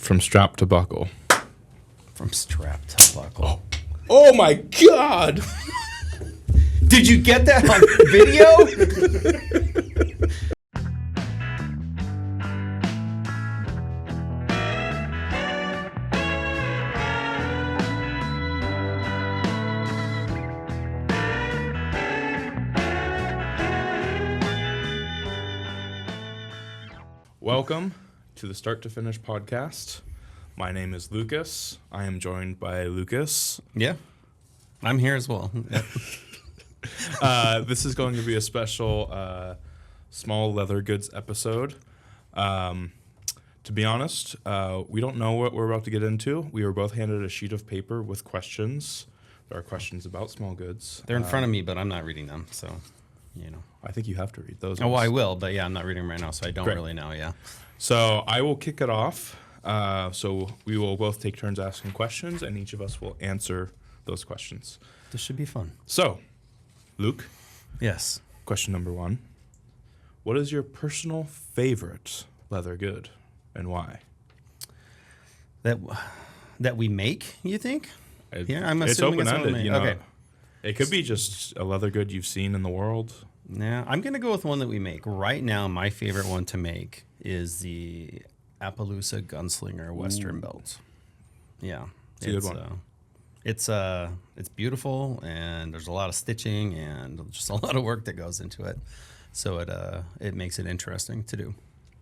From strap to buckle. From strap to buckle. Oh my God! Did you get that on video? Welcome to the Start to Finish podcast. My name is Lucas. I am joined by Lucas. Yeah, I'm here as well. Yep. This is going to be a special small leather goods episode. To be honest, we don't know what we're about to get into. We were both handed a sheet of paper with questions. There are questions about small goods. They're in front of me, but I'm not reading them, so, you know. I think you have to read those. Oh, well, I will, but yeah, I'm not reading them right now, so I don't Great. really know, yeah. So I will kick it off. So we will both take turns asking questions, and each of us will answer those questions. This should be fun. So, Luke, Yes. question number 1. What is your personal favorite leather good, and why? That we make, you think? Yeah, I'm It's assuming it's open-ended, homemade. you know. Okay. It could be just a leather good you've seen in the world. Nah, I'm going to go with one that we make. Right now, my favorite one to make is the Appaloosa Gunslinger Western Belt. Yeah. It's a good one. It's beautiful, and there's a lot of stitching and just a lot of work that goes into it. So it makes it interesting to do.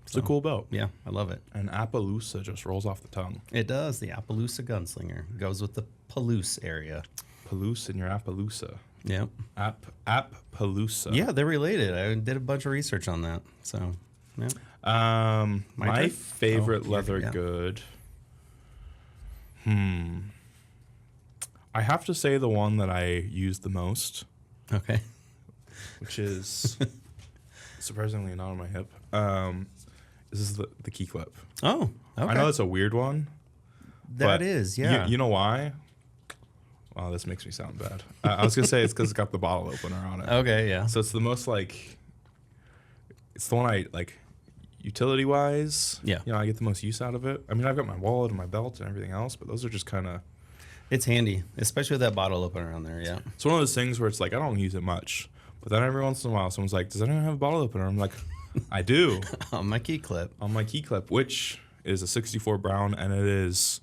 It's a cool belt. Yeah, I love it. And Appaloosa just rolls off the tongue. It does. The Appaloosa Gunslinger goes with the Palouse area. Palouse in your Appaloosa. Yep. Appaloosa. Yeah, they're related. I did a bunch of research on that. So, yeah. My turn? favorite Oh, leather yeah. good. I have to say the one that I use the most, Okay. which is surprisingly not on my hip. This is the key clip. Oh, okay. I know that's a weird one. That but is, yeah. You know why? Wow, this makes me sound bad. I was gonna say it's because it's got the bottle opener on it. Okay, yeah. So it's the most it's the one I like, utility wise. Yeah. You know, I get the most use out of it. I mean, I've got my wallet and my belt and everything else, but those are just kind of. It's handy, especially with that bottle opener on there, yeah. It's one of those things where it's like I don't use it much, but then every once in a while, someone's like, "Does anyone have a bottle opener?" I'm like, "I do." On my key clip. On my key clip, which is a 64 Brown, and it is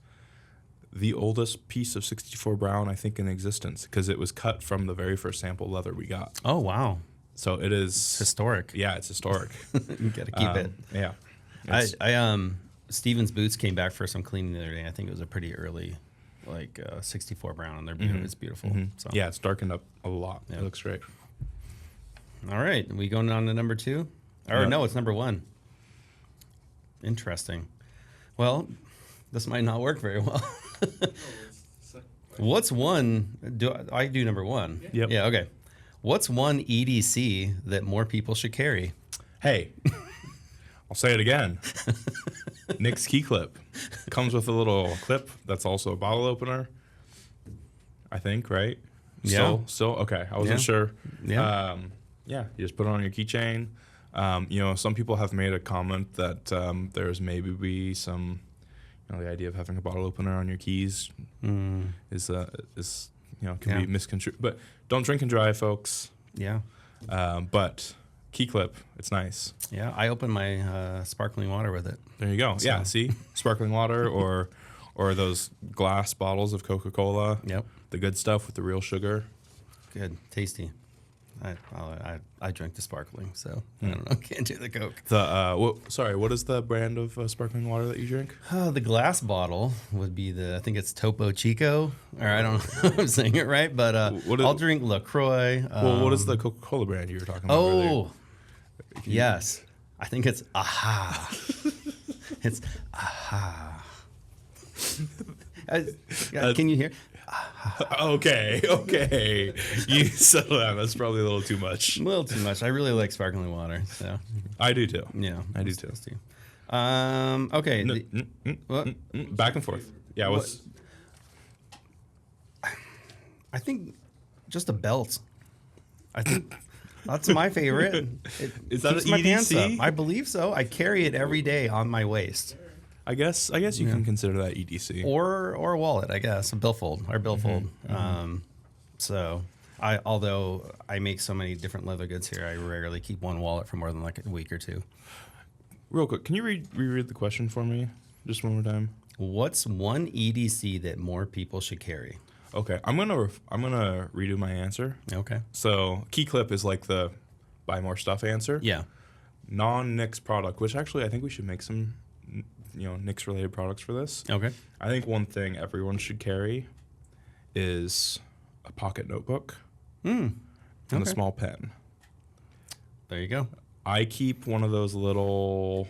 the oldest piece of 64 Brown I think in existence because it was cut from the very first sample leather we got. Oh, wow. So it is Historic. Yeah, it's historic. You gotta keep it. Yeah. I Steven's Boots came back for some cleaning the other day. I think it was a pretty early, 64 Brown, and it's beautiful. So. Yeah, it's darkened up a lot. Yeah. It looks great. All right, we going on to number 2? Or Yeah. no, it's number 1. Interesting. Well, this might not work very well. What's one? I do number 1? Yep. Yeah. Okay. What's one EDC that more people should carry? Hey, I'll say it again. Nick's key clip comes with a little clip that's also a bottle opener. I think, right? Yeah. Still okay. I wasn't sure. Yeah. Yeah. You just put it on your keychain. Some people have made a comment that there's maybe some, the idea of having a bottle opener on your keys is can be misconstrued. But don't drink and drive, folks. Yeah. But key clip, it's nice. Yeah. I open my sparkling water with it. There you go. So. Yeah, see? Sparkling water or those glass bottles of Coca-Cola. Yep. The good stuff with the real sugar. Good. Tasty. I drink the sparkling, so I don't know. Can't do the Coke. What is the brand of sparkling water that you drink? The glass bottle would be I think it's Topo Chico, or I don't know if I'm saying it right, but I'll drink LaCroix. What is the Coca-Cola brand you were talking about earlier? Oh, yes. I think it's Aha. It's Aha. Can you hear? Okay. You settle down. That's probably a little too much. A little too much. I really like sparkling water, so. I do too. Yeah. I do too. Okay. What? Back and forth. Yeah. I think just a belt. I think that's my favorite. It Is that keeps an my pants EDC? up. I believe so. I carry it every day on my waist. I guess you can consider that EDC. or a wallet, I guess, a billfold or billfold. So although I make so many different leather goods here, I rarely keep one wallet for more than like a week or two. Real quick, can you reread the question for me just one more time? What's one EDC that more people should carry? Okay, I'm gonna redo my answer. Okay. So key clip is like the buy more stuff answer. Yeah. Non-Nix product, which actually I think we should make some, Nix related products for this. Okay. I think one thing everyone should carry is a pocket notebook and a small pen. There you go. I keep one of those little,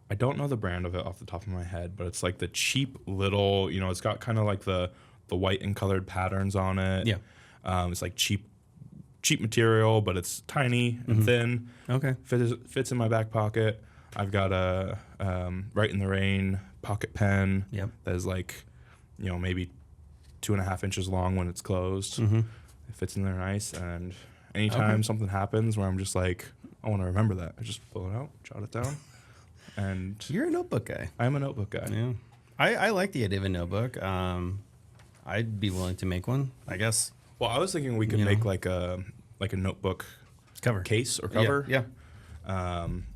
I don't know the brand of it off the top of my head, but it's like the cheap little, it's got kind of like the white and colored patterns on it. Yeah. It's like cheap material, but it's tiny and thin. Okay. Fits in my back pocket. I've got a Right in the Rain pocket pen that is like, maybe 2.5 inches long when it's closed. It fits in there nice. And anytime something happens where I'm just like, I want to remember that, I just pull it out, jot it down. And You're a notebook guy. I'm a notebook guy. Yeah. I like the idea of a notebook. I'd be willing to make one, I guess. Well, I was thinking we could make like a notebook Cover. case or cover. Yeah.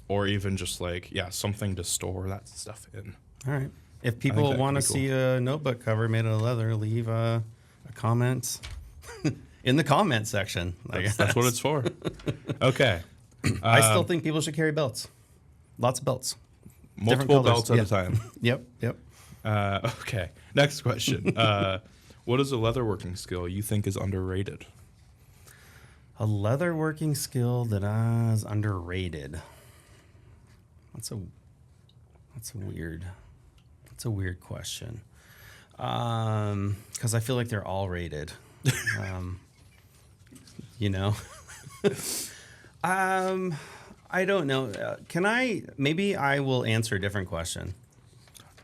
Or even just like, something to store that stuff in. All right. If people that want to could be see a notebook cover made out of leather, leave a comment in the comment section. That's what it's for. Okay. I still think people should carry belts. Lots of belts. Multiple belts at a time. Yep. Okay. Next question. What is a leatherworking skill you think is underrated? A leatherworking skill that is underrated. That's a weird question. Because I feel like they're all rated. I don't know. Maybe I will answer a different question.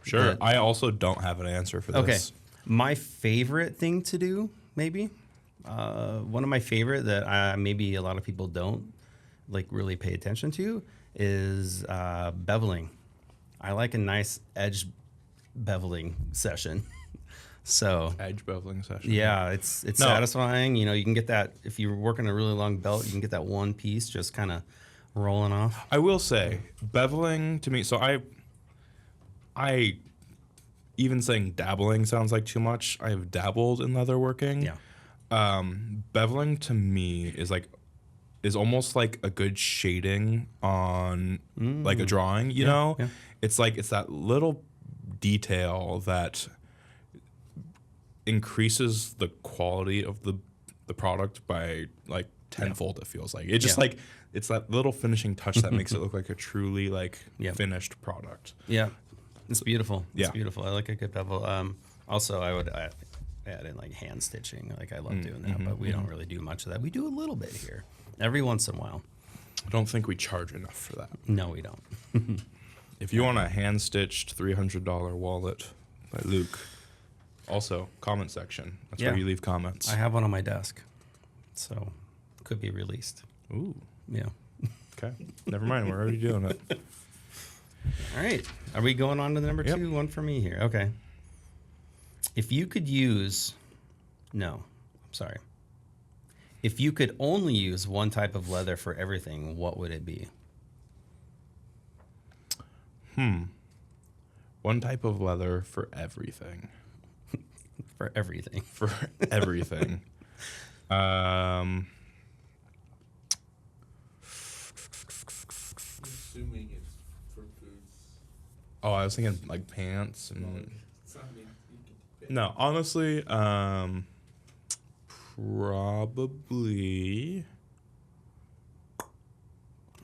Sure. I also don't have an answer for this. Okay. My favorite thing to do, maybe, one of my favorite that maybe a lot of people don't like really pay attention to is beveling. I like a nice edge beveling session. So edge beveling session. Yeah, it's satisfying. You can get that if you're working a really long belt. You can get that one piece just kind of rolling off. I will say beveling to me. So I even saying dabbling sounds like too much. I have dabbled in leatherworking. Yeah. Beveling to me is almost like a good shading on like a drawing. You know, it's that little detail that increases the quality of the product by like tenfold. It feels like it just like it's that little finishing touch that makes it look like a truly finished product. Yeah, it's beautiful. It's Yeah. beautiful. I like a good bevel. Also, I would add in like hand stitching. Like I love doing that, but we don't really do much of that. We do a little bit here, every once in a while. I don't think we charge enough for that. No, we don't. If you want a hand stitched $300 wallet by Luke, also comment section. That's where you leave comments. I have one on my desk, so could be released. Ooh. Yeah. Okay. Never mind. We're already doing it. All right. Are we going on to the number 2? One for me here. Okay. If you could use, if you could only use one type of leather for everything, what would it be? One type of leather for everything. For everything. For everything. Assuming it's for boots. Oh, I was thinking like pants and. Something you can pick. No, honestly, probably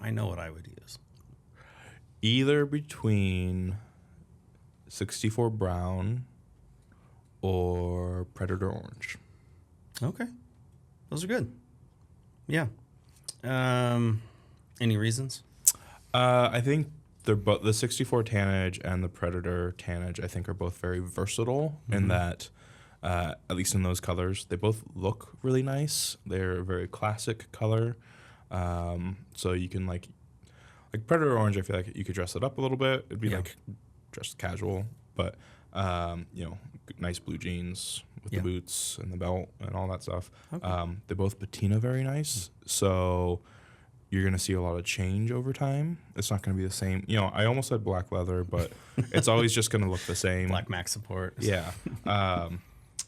I know what I would use. either between 64 brown or Predator orange. Okay. Those are good. Yeah. Any reasons? I think they're both the 64 tannage and the Predator tannage. I think are both very versatile in that, at least in those colors, they both look really nice. They're a very classic color, so you can like Predator orange. I feel like you could dress it up a little bit. It'd be like dressed casual, but nice blue jeans with Yeah. the boots and the belt and all that stuff. Okay. They both patina very nice, so you're gonna see a lot of change over time. It's not gonna be the same. I almost said black leather, but it's always just gonna look the same. Black Mac support. Yeah.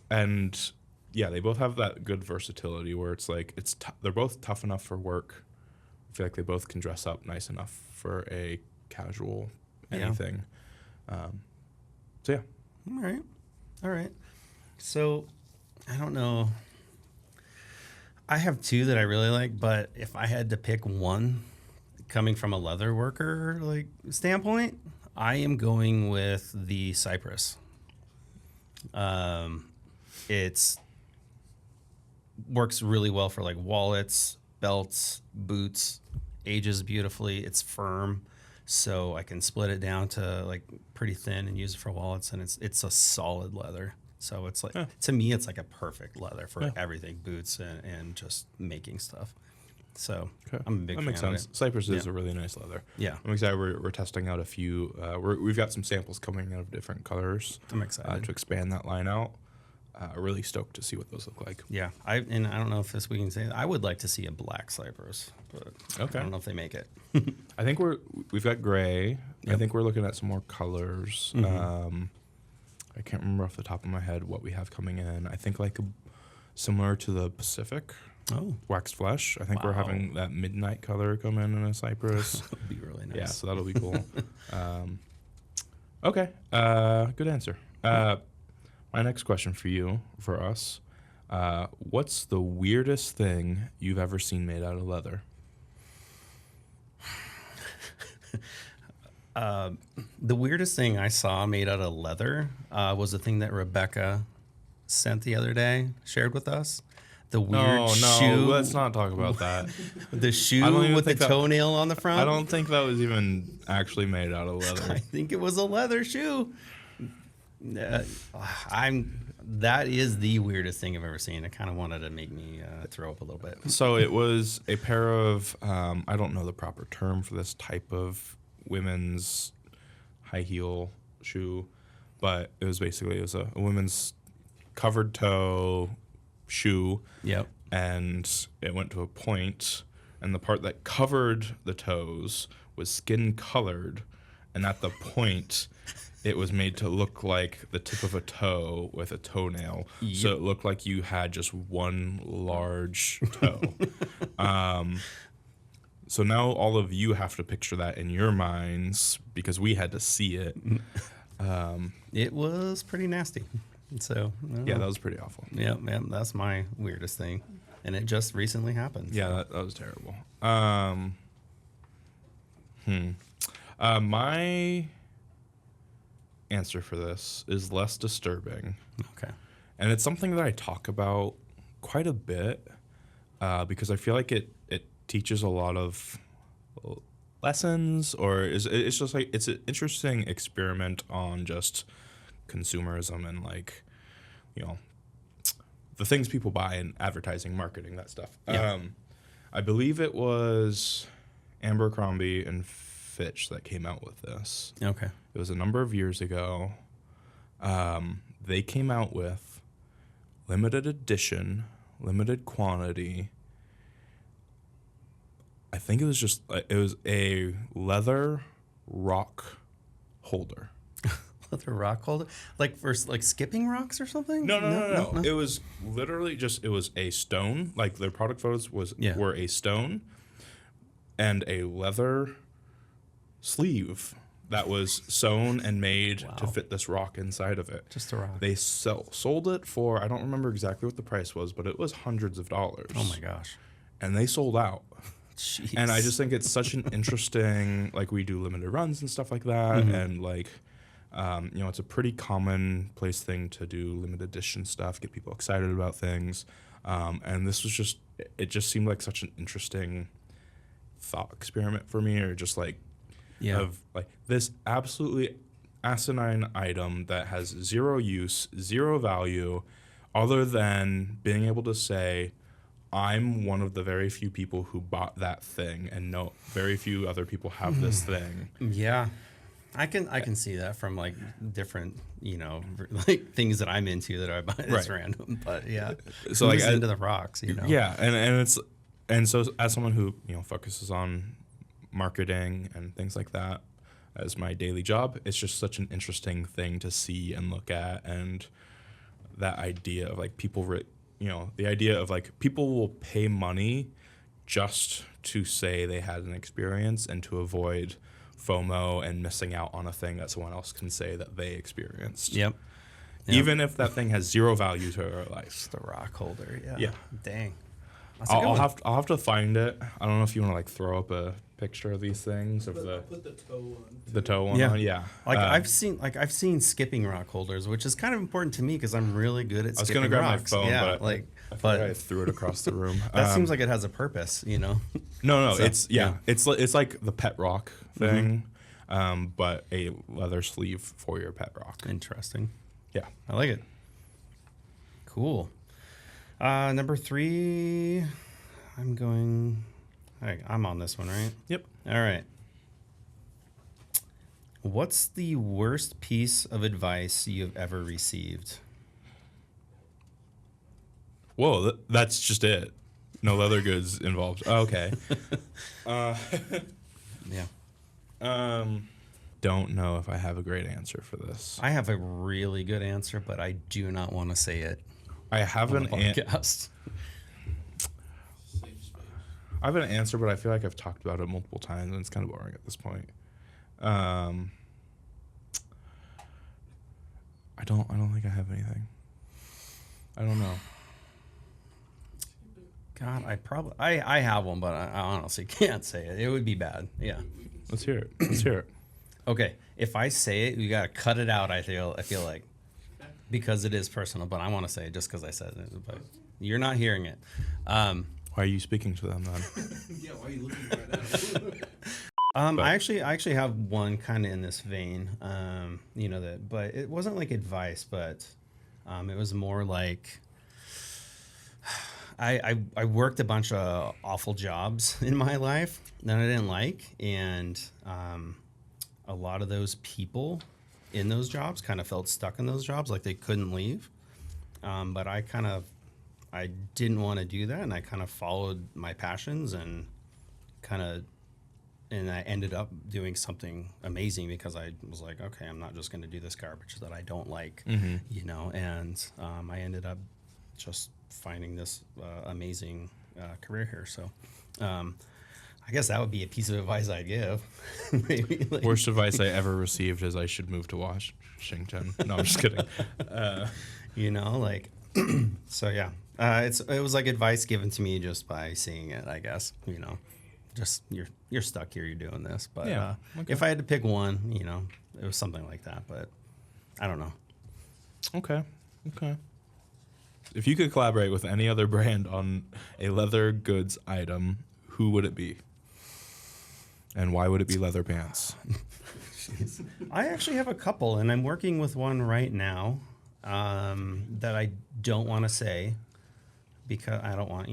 And yeah, they both have that good versatility where it's like they're both tough enough for work. I feel like they both can dress up nice enough for a casual anything. So yeah. All right. So I don't know. I have two that I really like, but if I had to pick one coming from a leather worker standpoint, I am going with the Cypress. It's works really well for wallets, belts, boots, ages beautifully. It's firm, so I can split it down to pretty thin and use it for wallets, and it's a solid leather. So it's to me, it's like a perfect leather for everything, boots and just making stuff. So I'm a big fan That makes of sense. it. Cypress is a really nice leather. Yeah. I'm excited. We're testing out a few. We've got some samples coming out of different colors. I'm excited. To expand that line out. Really stoked to see what those look like. Yeah, I don't know if we can say I would like to see a black Cypress, but Okay. I don't know if they make it. I think we've got gray. I Yep. think we're looking at some more colors. I can't remember off the top of my head what we have coming in. I think similar to the Pacific Oh, waxed flesh. I think we're Wow. having that midnight color come in a Cypress. that would be really nice. Yeah, so that'll be cool. Okay, good answer. My next question for us, what's the weirdest thing you've ever seen made out of leather? The weirdest thing I saw made out of leather was the thing that Rebecca sent the other day, shared with us. The weird shoe. Let's not talk about that. The I don't shoe even with the think that- toenail on the front. I don't think that was even actually made out of I leather. think it was a leather shoe. That is the weirdest thing I've ever seen. It kind of wanted to make me throw up a little bit. So it was a pair of, I don't know the proper term for this type of women's high heel shoe, but it was a women's covered toe shoe. Yep. And it went to a point, and the part that covered the toes was skin colored, and at the point it was made to look like the tip of a toe with a toenail. So it looked like you had just one large toe. So now all of you have to picture that in your minds because we had to see it. It was pretty nasty. So I don't know. That was pretty awful. Yep, that's my weirdest thing, and it just recently happened. Yeah, that was terrible. My answer for this is less disturbing, Okay. and it's something that I talk about quite a bit because I feel like it teaches a lot of lessons, or it's just like it's an interesting experiment on just consumerism and the things people buy in advertising, marketing, that stuff. Yeah. I believe it was Abercrombie and Fitch that came out with this. Okay. It was a number of years ago. They came out with limited edition, limited quantity. I think it was a leather rock holder. Leather rock holder, for skipping rocks or something? No. It was literally it was a stone. Their product photos were a stone and a leather sleeve that was sewn and made to fit this rock inside of it. Just a rock. They sold it for, I don't remember exactly what the price was, but it was hundreds of dollars. Oh my gosh. And they sold out. Jeez. And I just think it's such an interesting, we do limited runs and stuff like that. And it's a pretty commonplace thing to do limited edition stuff, get people excited about things. And this was it just seemed like such an interesting thought experiment for me, or just of this absolutely asinine item that has zero use, zero value, other than being able to say, I'm one of the very few people who bought that thing, and no, very few other people have this thing. Yeah. I can see that from like different, like things that I'm into that I buy. It's Right. random, but yeah. So, Who's like, into the rocks, Yeah, and so as someone who focuses on marketing and things like that as my daily job, it's just such an interesting thing to see and look at, and that idea of like the idea of like people will pay money just to say they had an experience and to avoid FOMO and missing out on a thing that someone else can say that they experienced. Yep. Even if that thing has zero value to their life. It's the rock holder. Yeah. Yeah. Dang. That's a good I'll one. have to find it. I don't know if you want to like throw up a picture of these things of Put the toe on. the toe one. Yeah. On. Yeah. Like I've seen skipping rock holders, which is kind of important to me because I'm really good at I was skipping gonna grab rocks. my phone, Yeah, but like I feel but like I threw it across the room. that seems like it has a purpose, No, So, it's yeah. it's like the pet rock thing, but a leather sleeve for your pet rock. Interesting. Yeah. I like it. Cool. Number 3, I'm on this one, right? Yep. All right. What's the worst piece of advice you've ever received? Whoa, that's just it. No leather goods involved. Oh, okay. Yeah. Don't know if I have a great answer for this. I have a really good answer, but I do not want to say it I have on an the podcast. Safe space. I have an answer, but I feel like I've talked about it multiple times, and it's kind of boring at this point. I don't think I have anything. I don't know. God, I have one, but I honestly can't say it. It would be bad. Yeah. Let's hear it. Let's hear it. Okay. If I say it, you gotta cut it out. I feel like because it is personal, but I want to say it just because I said it. But you're not hearing it. Why are you speaking to them then? Yeah, why are you looking right now? I actually have one kind of in this vein. But it wasn't like advice, but it was more like I worked a bunch of awful jobs in my life that I didn't like, and a lot of those people in those jobs kind of felt stuck in those jobs, like they couldn't leave. But I didn't want to do that, and I kind of followed my passions and I ended up doing something amazing because I was like, okay, I'm not just going to do this garbage that I don't like, and I ended up just finding this amazing career here. So I guess that would be a piece of advice I'd give. Maybe like, Worst advice I ever received is I should move to Washington. No, I'm just kidding. So yeah, it was like advice given to me just by seeing it, I guess, just you're stuck here, you're doing this. But Yeah, okay. if I had to pick one, it was something like that, but I don't know. Okay. If you could collaborate with any other brand on a leather goods item, who would it be? And why would it be leather pants? I actually have a couple, and I'm working with one right now that I don't want to say because I don't want,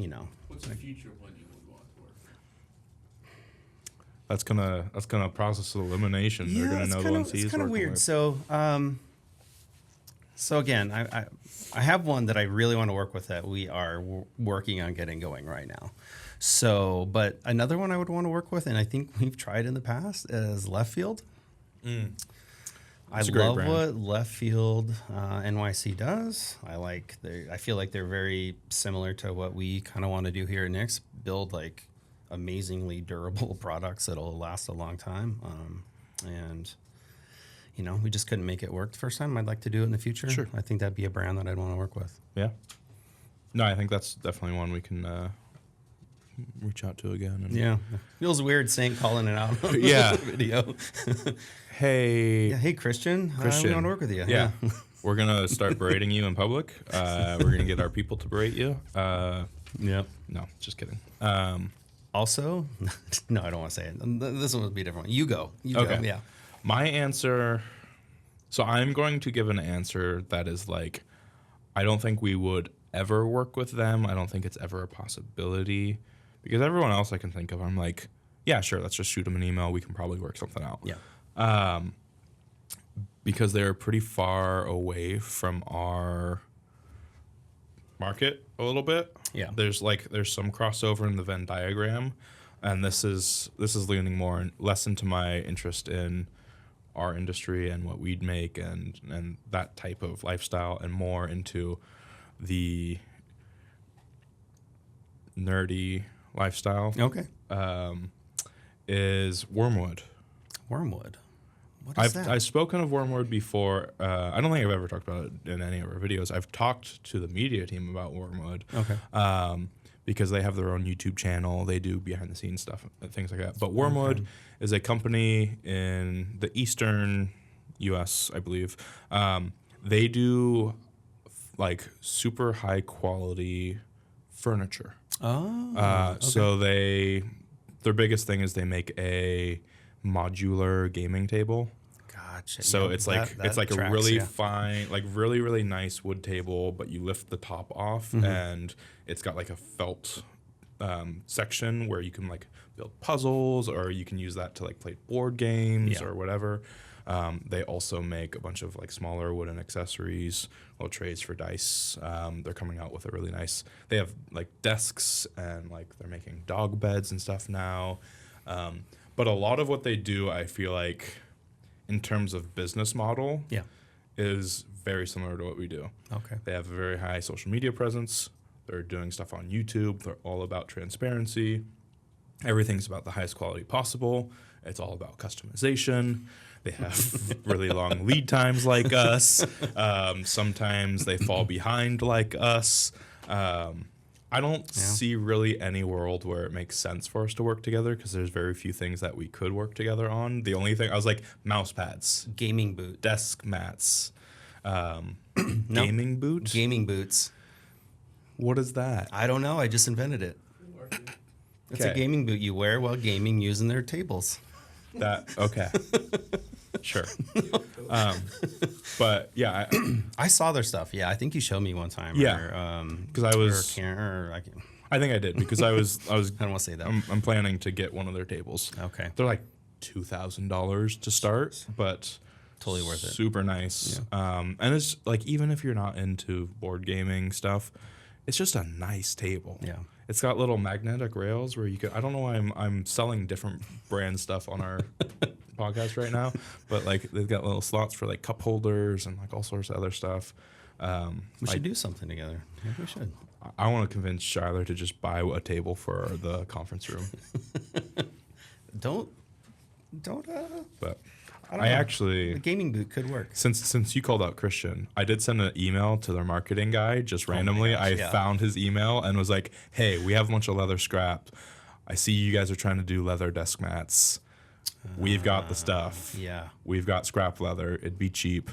What's the future one you would want to work for? That's gonna process elimination. They're gonna know the ones he's It's kind of working weird. with. So again, I have one that I really want to work with that we are working on getting going right now. So, but another one I would want to work with, and I think we've tried in the past, is Left Field. I It's a great love brand. what Left Field NYC does. I feel like they're very similar to what we kind of want to do here at Nix, build like amazingly durable products that'll last a long time. We just couldn't make it work the first time. I'd like to do it in the future. Sure. I think that'd be a brand that I'd want to work with. Yeah. No, I think that's definitely one we can reach out to again. And Yeah. Feels weird calling it out on Yeah. the video. Hey. Yeah, hey, Christian. Christian. We want to work with you. Yeah. We're gonna start berating you in public. We're gonna get our people to berate you. Yep. No, just kidding. Also, no, I don't want to say it. This one would be a different one. You go. Okay. Go. Yeah. My answer. So I'm going to give an answer that is like, I don't think we would ever work with them. I don't think it's ever a possibility because everyone else I can think of, I'm like, yeah, sure, let's just shoot them an email. We can probably work something out. Yeah. because they're pretty far away from our market a little bit. Yeah. There's some crossover in the Venn diagram, and this is leaning less into my interest in our industry and what we'd make and that type of lifestyle, and more into the nerdy lifestyle. Okay. Is Wormwood. Wormwood. What is that? I've spoken of Wormwood before. I don't think I've ever talked about it in any of our videos. I've talked to the media team about Wormwood. Okay. Because they have their own YouTube channel. They do behind the scenes stuff and things like that. But Wormwood is a company in the eastern U.S., I believe. They do like super high quality furniture. Oh. So their biggest thing is they make a modular gaming table. Gotcha. So Yeah, it's like that a tracks, really yeah. fine, like really, really nice wood table, but you lift the top off and it's got like a felt section where you can like build puzzles, or you can use that to like play board games Yeah. or whatever. They also make a bunch of like smaller wooden accessories, little trays for dice. They're coming out with a really nice, they have like desks, and like they're making dog beds and stuff now. But a lot of what they do, I feel like, in terms of business model, Yeah. is very similar to what we do. Okay. They have a very high social media presence. They're doing stuff on YouTube. They're all about transparency. Everything's about the highest quality possible. It's all about customization. They have really long lead times like us. Sometimes they fall behind like us. I don't see really any world where it makes sense for us to work together, because there's very few things that we could work together on. The only thing, I was like, mouse pads, Gaming boot. desk mats, gaming boot. Gaming boots. What is that? I don't know. I just invented it. It's a Okay. gaming boot you wear while gaming using their tables. That okay? Sure. But yeah, I saw their stuff. Yeah, I think you showed me one time. Yeah. Or, 'Cause I was- I I think I did, because I was don't want to say that. I'm planning to get one of their tables. Okay. They're like $2,000 to start, but Totally worth it. Super nice. And it's like, even if you're not into board gaming stuff, it's just a nice table. Yeah. It's got little magnetic rails where you can. I don't know why I'm selling different brand stuff on our podcast right now, but like they've got little slots for like cup holders and like all sorts of other stuff. We should do something together. Maybe we should. I want to convince Shyler to just buy a table for the conference room. Don't. But I don't I know. actually, A gaming boot could work. since you called out Christian, I did send an email to their marketing guy just randomly. gosh, I yeah. found his email and was like, "Hey, we have a bunch of leather scrap. I see you guys are trying to do leather desk mats. We've got the stuff. Yeah. We've got scrap leather. It'd be cheap.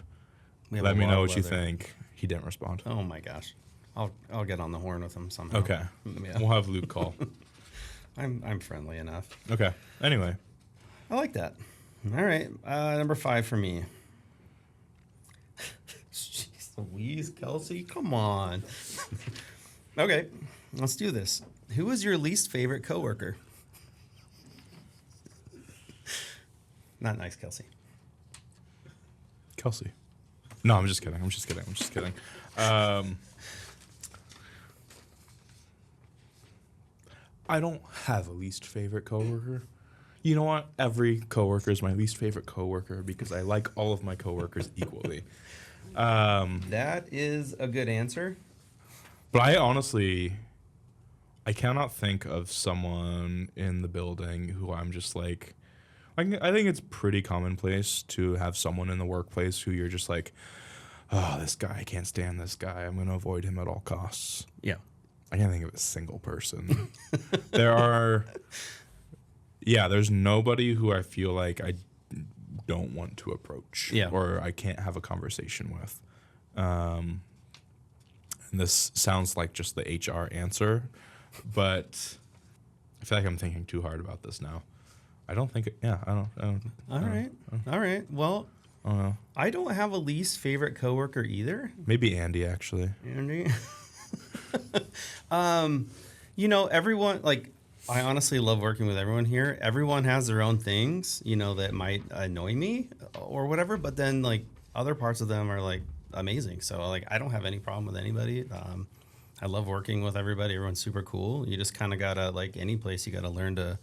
We have Let a me lot know of what you leather. think." He didn't respond. Oh my gosh. I'll get on the horn with him somehow. Okay. Yeah. We'll have Luke call. I'm friendly enough. Okay. Anyway. I like that. All right. Number 5 for me. Jeez Louise, Kelsey, come on. Okay, let's do this. Who is your least favorite coworker? Not nice, Kelsey. Kelsey. No, I'm just kidding. I don't have a least favorite coworker. You know what? Every coworker is my least favorite coworker because I like all of my coworkers equally. That is a good answer. But I cannot think of someone in the building who I'm just like, I think it's pretty commonplace to have someone in the workplace who you're just like, oh, this guy, I can't stand this guy. I'm going to avoid him at all costs. Yeah. I can't think of a single person. There's nobody who I feel like I don't want to approach or I can't have a conversation with. And this sounds like just the HR answer, but I feel like I'm thinking too hard about this now. I don't think, I don't. All right. Well, I don't know. I don't have a least favorite coworker either. Maybe Andy, actually. Andy. Everyone, like, I honestly love working with everyone here. Everyone has their own things, that might annoy me or whatever. But then, like, other parts of them are like amazing. So like I don't have any problem with anybody. I love working with everybody. Everyone's super cool. You just kind of gotta, like any place, you gotta learn to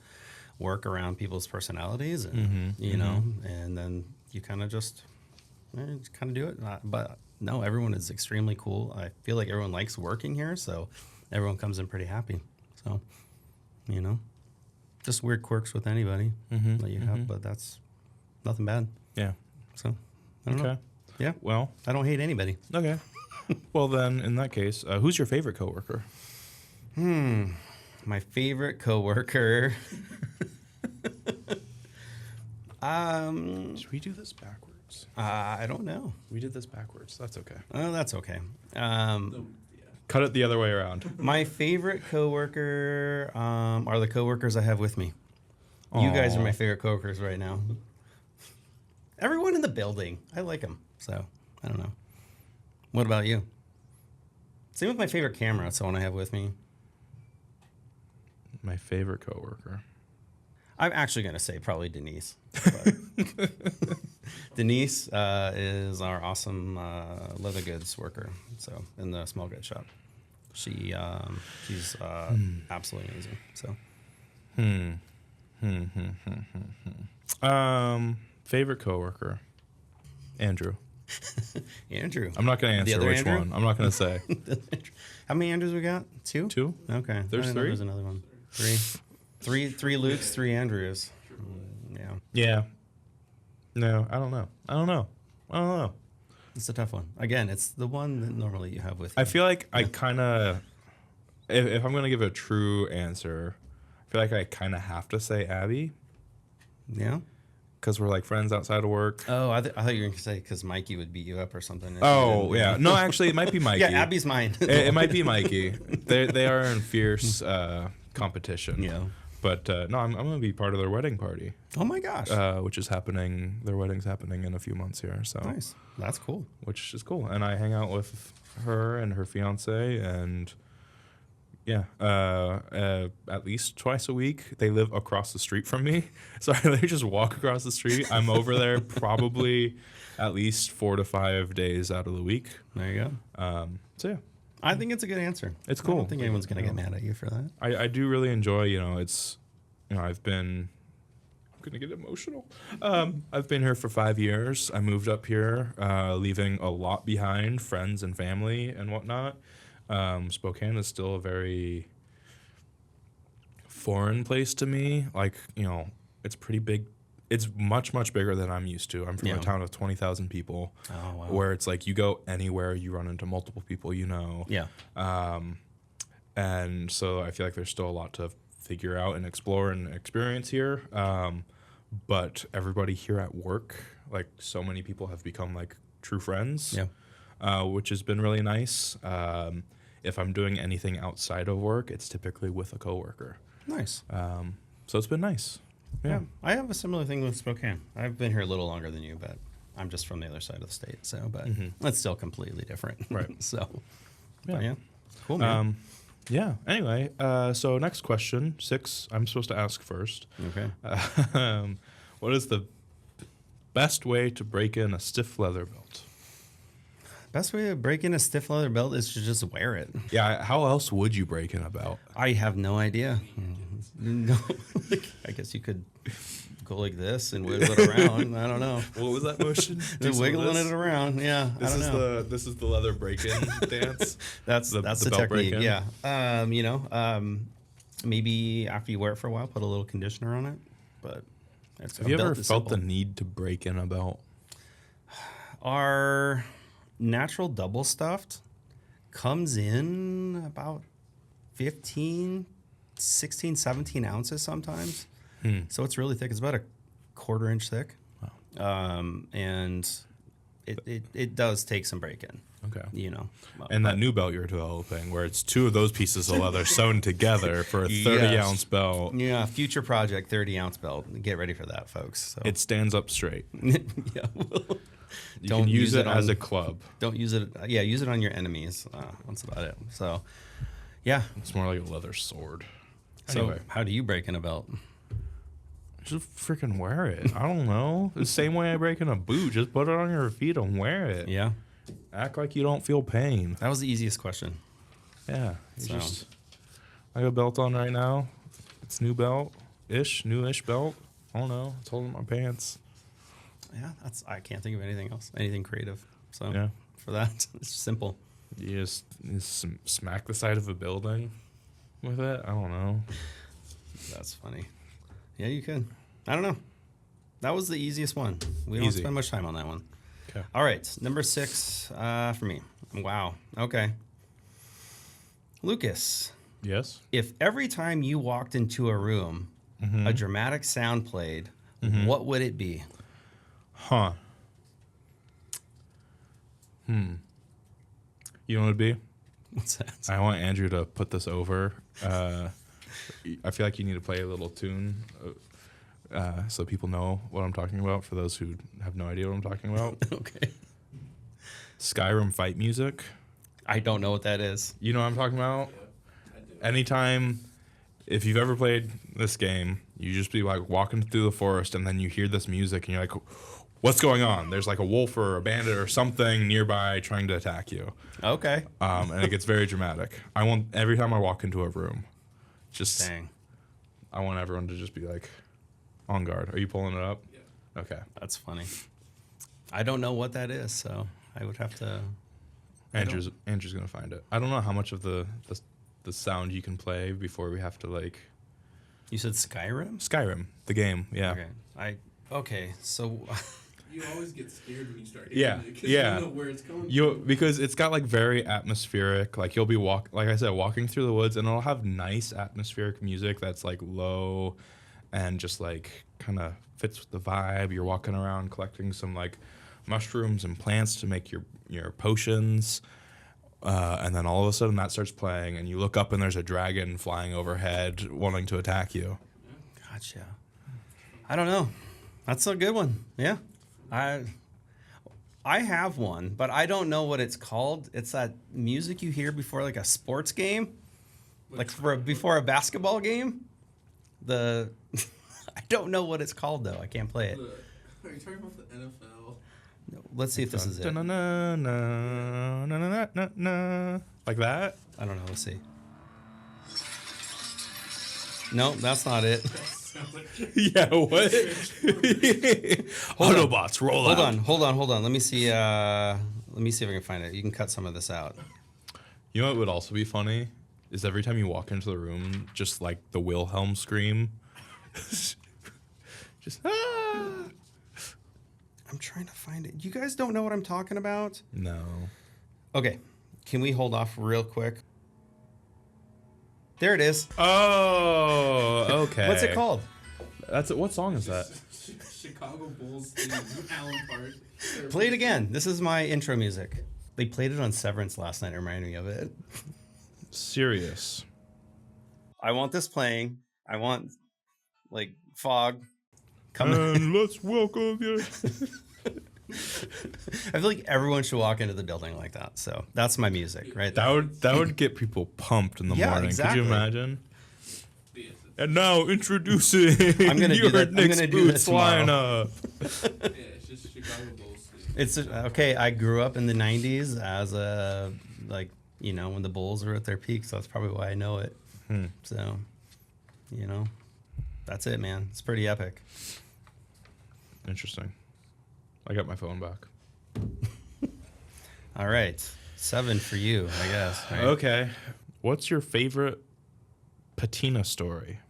work around people's personalities, and you know, and then you kind of just kind of do it. But no, everyone is extremely cool. I feel like everyone likes working here, so everyone comes in pretty happy. So, you know, just weird quirks with anybody that you have, but that's nothing bad. Yeah. So I don't know. Yeah. Well, I don't hate anybody. okay. Well, then, in that case, who's your favorite coworker? My favorite coworker. Should we do this backwards? I don't know. We did this backwards. That's okay. Oh, that's okay. Cut it the other way around. My favorite coworker are the coworkers I have with me. You guys are my favorite coworkers right now. Everyone in the building, I like them. So I don't know. What about you? Same with my favorite camera, someone I have with me. My favorite coworker. I'm actually going to say probably Denise. But Denise is our awesome leather goods worker. So in the small goods shop, she's absolutely amazing. So, Favorite coworker. Andrew. Andrew. I'm not going to answer which Andrew? one. I'm not going to say. How many Andrews we got? Two? Two? Okay. There's I didn't know three? There's another one. Three Lukes, three Andrews. Yeah. Yeah. No, I don't know. It's a tough one. Again, it's the one that normally you have with you. I feel like I kind of, if I'm going to give a true answer, I feel like I kind of have to say Abby. Yeah? Because we're like friends outside of work. Oh, I thought you were going to say because Mikey would beat you up or something. Oh, yeah. No, actually, it might be Mikey. Yeah, Abby's mine. It might be Mikey. They are in fierce competition. Yeah. But no, I'm going to be part of their wedding party. Oh, my gosh. Which is happening. Their wedding's happening in a few months here. So Nice. That's cool. Which is cool. And I hang out with her and her fiance, and yeah, at least twice a week. They live across the street from me, so I literally just walk across the street. I'm over there probably at least 4 to 5 days out of the week. There you go. So yeah, I think it's a good answer. It's cool. I don't think anyone's going to get mad at you for that. I do really enjoy. I've been. I'm gonna get emotional. I've been here for 5 years. I moved up here, leaving a lot behind, friends and family and whatnot. Spokane is still a very foreign place to me. Like, it's pretty big. It's much, much bigger than I'm used to. I'm from a town of 20,000 people. Oh, wow. Where it's like you go anywhere, you run into multiple people, Yeah. And so I feel like there's still a lot to figure out and explore and experience here. But everybody here at work, like so many people have become like true friends. Yeah. Which has been really nice. If I'm doing anything outside of work, it's typically with a coworker. Nice. So it's been nice. Yeah. I have a similar thing with Spokane. I've been here a little longer than you, but I'm just from the other side of the state. So, but it's still completely different. Right. So, Yeah. yeah. Cool, man. Yeah. Anyway, so next question, 6. I'm supposed to ask first. Okay. What is the best way to break in a stiff leather belt? Best way to break in a stiff leather belt is to just wear it. Yeah. How else would you break in a belt? I have no idea. No, I guess you could go like this and wiggle it around. I don't know. What was that motion? Just wiggling it around. Yeah. This I don't is know. this is the leather break-in dance. That's the belt technique. break-in? Yeah. Maybe after you wear it for a while, put a little conditioner on it. But Have you ever felt the need to break in a belt? Our natural double stuffed comes in about 15, 16, 17 ounces sometimes. So it's really thick. It's about a 1/4 inch thick. Wow. And it does take some break-in. Okay. Well, And that new belt you're developing, where it's 2 of those pieces of leather sewn together for a 30-ounce belt. Yeah, future project 30-ounce belt. Get ready for that, folks. So. It stands up straight. Yeah. You can use it as a club. Don't use it. Yeah, use it on your enemies. That's about it. So, yeah. It's more like a leather sword. So, Anyway. how do you break in a belt? Just freaking wear it. I don't know. The same way I break in a boot. Just put it on your feet and wear it. Yeah. Act like you don't feel pain. That was the easiest question. Yeah. So. I got a belt on right now. It's newish belt. I don't know. It's holding my pants. Yeah, I can't think of anything else, anything creative. So Yeah. for that, it's simple. You just smack the side of a building with it. I don't know. That's funny. Yeah, you could. I don't know. That was the easiest one. We don't Easy. spend much time on that one. Okay. All right, number 6 for me. Wow. Okay. Lucas, Yes. if every time you walked into a room, a dramatic sound played, what would it be? Huh. You know what it'd be? What's that? I want Andrew to put this over. I feel like you need to play a little tune so people know what I'm talking about, for those who have no idea what I'm talking about. Okay. Skyrim fight music. I don't know what that is. You know what I'm talking about? Yeah, I do. Anytime, if you've ever played this game, you just be like walking through the forest and then you hear this music and you're like, what's going on? There's like a wolf or a bandit or something nearby trying to attack you. Okay. And it gets very dramatic. I want, every time I walk into a room, just, Dang. I want everyone to just be like on guard. Are you pulling it up? Yeah. Okay. That's funny. I don't know what that is, so I would have to. Andrew's gonna find it. I don't know how much of the sound you can play before we have to like You said Skyrim? Skyrim, the game. Yeah. Okay. So You always get scared when you start Yeah, hearing it because yeah. you don't know where it's coming Because it's got like very atmospheric. Like you'll be like I said, walking through the woods, and it'll have nice atmospheric music that's like low, and just like kind of fits with the vibe. You're walking around collecting some like mushrooms and plants to make your potions, and then all of a sudden that starts playing, and you look up and there's a dragon flying overhead wanting to attack you. Gotcha. I don't know. That's a good one. Yeah. I have one, but I don't know what it's called. It's that music you hear before like a sports game, like before a basketball game. I don't know what it's called though. I can't play it. Are you talking about the NFL? Let's see if this is it. Like that? I don't know. Let's see. No, that's not it. Sounds like Yeah, what? Autobots, roll out. Hold on. Let me see. Let me see if I can find it. You can cut some of this out. You know what would also be funny? Is every time you walk into the room, just like the Wilhelm scream. Just, ah! I'm trying to find it. You guys don't know what I'm talking about? No. Okay. Can we hold off real quick? There it is. Oh, okay. What's it called? What song is that? Chicago Bulls in Allen Park. Play it again. This is my intro music. They played it on Severance last night. It reminded me of it. Serious. I want this playing. I want, like, fog coming. And let's welcome you. I feel like everyone should walk into the building like that. So that's my music, right? That would get people pumped in the Yeah, morning. exactly. Could you imagine? And now introducing gonna do your that- I'm Knicks gonna do that Boots tomorrow. lineup. Yeah, it's just Chicago Bulls. It's okay. I grew up in the '90s as a when the Bulls were at their peak, so that's probably why I know it. So, that's it, man. It's pretty epic. Interesting. I got my phone back. All right, 7 for you, I guess. Right? Okay. What's your favorite Patina story?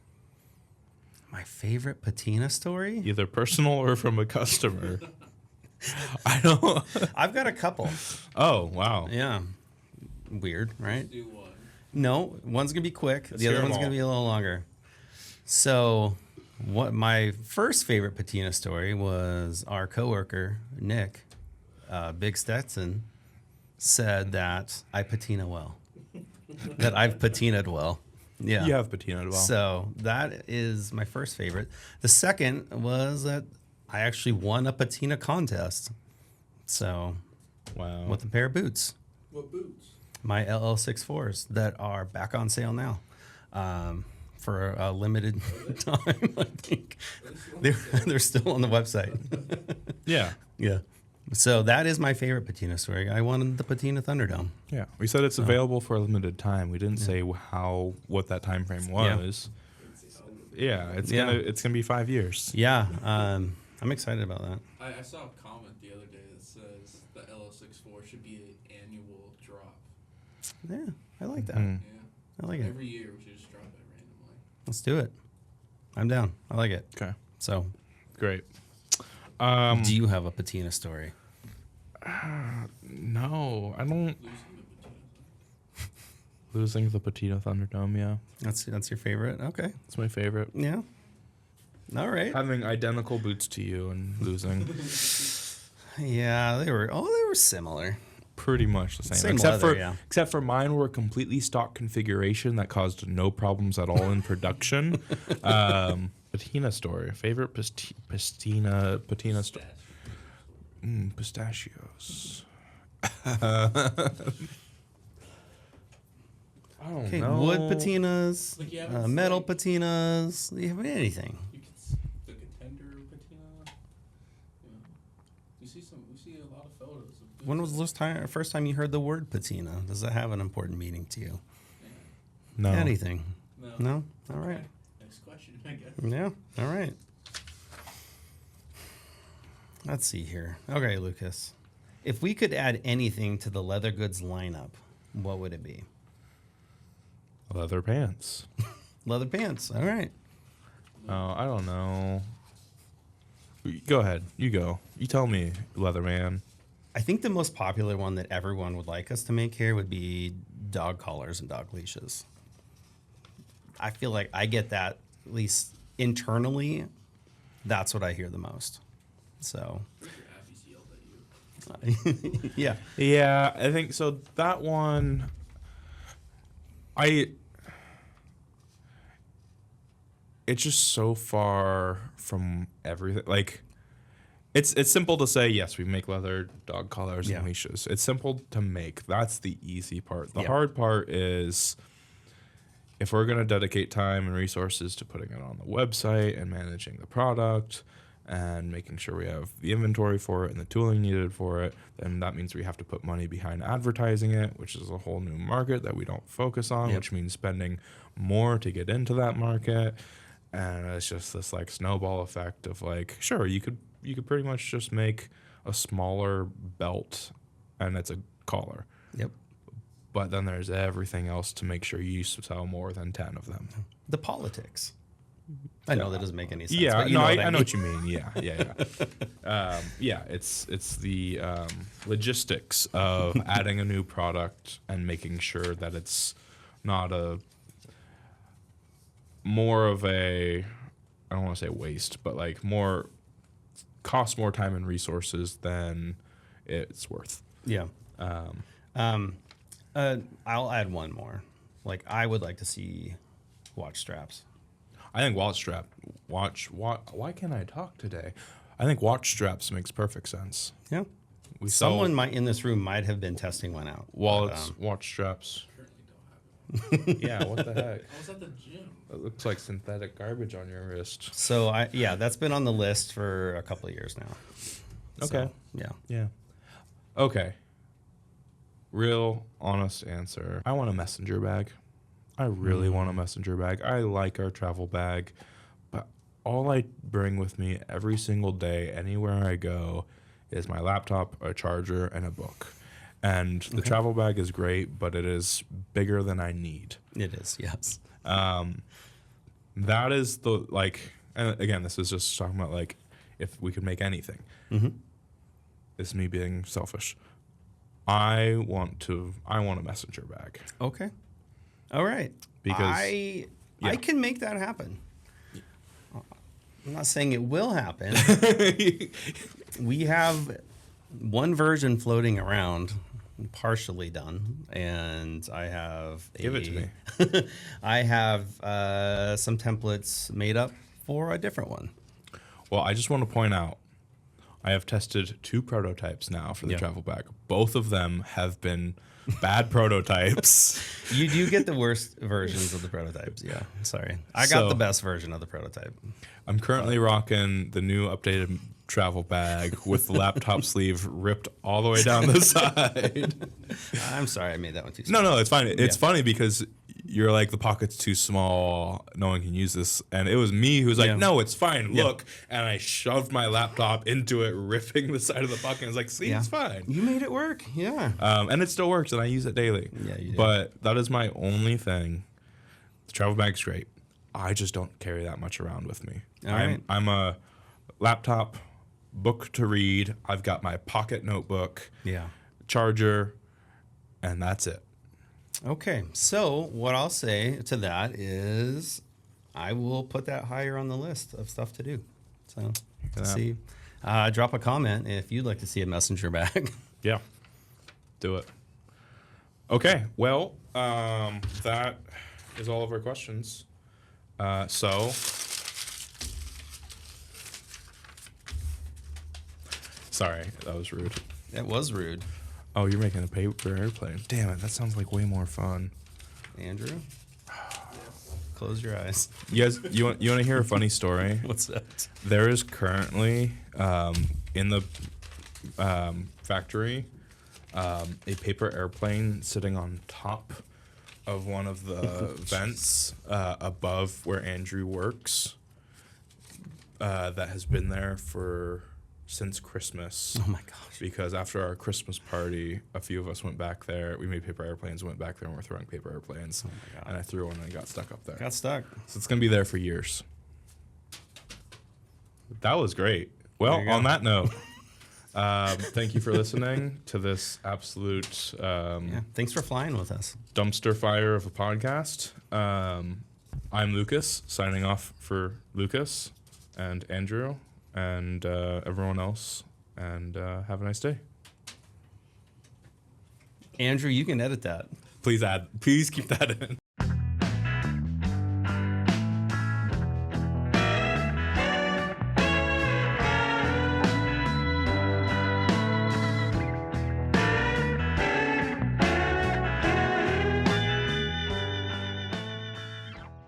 My favorite Patina story? Either personal or from a customer. I don't. I've got a couple. Oh, wow. Yeah. Weird, right? Do one. No, one's gonna be quick. Let's The other hear 'em one's gonna all. be a little longer. So, what my first favorite Patina story was our coworker Nick, Big Stetson, said that I patina well, that I've patinaed well. Yeah. You have Patina as well. So that is my first favorite. The second was that I actually won a patina contest. So Wow. with a pair of boots. What boots? My LL64s that are back on sale now. for a limited time. I think they're still on the website. Yeah. Yeah. So that is my favorite Patina story. I wanted the Patina Thunderdome. Yeah. We said it's available for a limited time. We didn't say what that time frame was. Yeah, it's gonna be 5 years. Yeah. I'm excited about that. I saw a comment the other day that says the LO64 should be an annual drop. Yeah, I like that. Mm. Yeah. I like it. Every year we should just drop it randomly. Let's do it. I'm down. I like it. Okay. So, Great. do you have a Patina story? No, I don't. Losing the Patina. Losing the Patina Thunderdome, yeah. That's your favorite? Okay. It's my favorite. Yeah. All right. Having identical boots to you and losing Yeah, they were similar. pretty much the same. Same except leather, for yeah. except for mine were completely stock configuration that caused no problems at all in production. Patina story. Favorite Patina story. Pistachios. I don't Okay, know. wood patinas, Like, you haven't metal like- patinas. You have anything? You can the contender patina. Yeah. We see a lot of photos. Of When was the first time you heard the word patina? Does that have an important meaning to you? No. Anything? No. No? All right. Okay. Next question, I guess. Yeah. All right. Let's see here. Okay, Lucas. If we could add anything to the leather goods lineup, what would it be? Leather pants. Leather pants. All right. Oh, I don't know. Go ahead. You go. You tell me, Leatherman. I think the most popular one that everyone would like us to make here would be dog collars and dog leashes. I feel like I get that, at least internally, that's what I hear the most. So, Your Abby's yelled at you. yeah. Yeah, I think so. That one, it's just so far from everything. Like, it's simple to say, yes, we make leather dog collars Yeah. and leashes. It's simple to make. That's the easy part. The Yeah. hard part is if we're going to dedicate time and resources to putting it on the website and managing the product and making sure we have the inventory for it and the tooling needed for it, then that means we have to put money behind advertising it, which is a whole new market that we don't focus on, Yep. which means spending more to get into that market. And it's just this like snowball effect of like, sure, you could pretty much just make a smaller belt and it's a collar. Yep. But then there's everything else to make sure you sell more than 10 of them. The politics. I know that doesn't make any sense. Yeah, but you no, know I what know what you mean. Yeah. Yeah, it's the logistics of adding a new product and making sure that it's not more of a, I don't want to say waste, but like costs more time and resources than it's worth. Yeah. I'll add one more. Like, I would like to see watch straps. I think why can't I talk today? I think watch straps makes perfect sense. Yeah. We sell Someone in this room might have been testing one out. wallets, watch straps. Currently don't have it. Yeah, what the heck? I was at the gym. It looks like synthetic garbage on your wrist. So that's been on the list for a couple of years now. Okay. So, yeah. Yeah. Okay. Real honest answer. I want a messenger bag. I really want a messenger bag. I like our travel bag, but all I bring with me every single day, anywhere I go, is my laptop, a charger, and a book. And the travel bag is great, but it is bigger than I need. It is, yes. That is the, like, and again, this is just talking about, like, if we could make anything. Mm-hmm. This is me being selfish. I want a messenger bag. Okay. All right. Because- I yeah. can make that happen. I'm not saying it will happen. We have one version floating around, partially done, and I have Give it to me. I have some templates made up for a different one. Well, I just want to point out, I have tested 2 prototypes now for the Yeah. travel bag. Both of them have been bad prototypes. You do get the worst versions of the prototypes. Yeah, sorry. I got So- the best version of the prototype. I'm currently rocking the new updated travel bag with the laptop sleeve ripped all the way down the side. I'm sorry I made that one too small. No, it's fine. It's Yeah. funny because you're like, the pocket's too small. No one can use this. And it was me who was like, Yeah. no, it's fine. Yeah. Look. And I shoved my laptop into it, ripping the side of the pocket. I was like, see, Yeah. it's fine. You made it work. Yeah. And it still works, and I use it daily. Yeah, you do. But that is my only thing. The travel bag's great. I just don't carry that much around with me. All right. I'm a laptop, book to read. I've got my pocket notebook, Yeah. charger, and that's it. Okay. So what I'll say to that is I will put that higher on the list of stuff to do. So let's see. Drop a comment if you'd like to see a messenger bag. Yeah. Do it. Okay. Well, that is all of our questions. So sorry, that was rude. That was rude. Oh, you're making a paper airplane. Damn it, that sounds like way more fun. Andrew, close your eyes. You guys, you want to hear a funny story? What's that? There is currently in the factory a paper airplane sitting on top of one of the vents above where Andrew works. That has been there since Christmas. Oh my gosh. Because after our Christmas party, a few of us went back there. We made paper airplanes, went back there, and we're throwing paper airplanes. Oh my God. And I threw one and it got stuck up there. Got stuck. So it's going to be there for years. That was great. Well, There you go. on that note, thank you for listening to this absolute Yeah. Thanks for flying with us. dumpster fire of a podcast. I'm Lucas, signing off for Lucas and Andrew and everyone else. And have a nice day. Andrew, you can edit that. Please keep that in.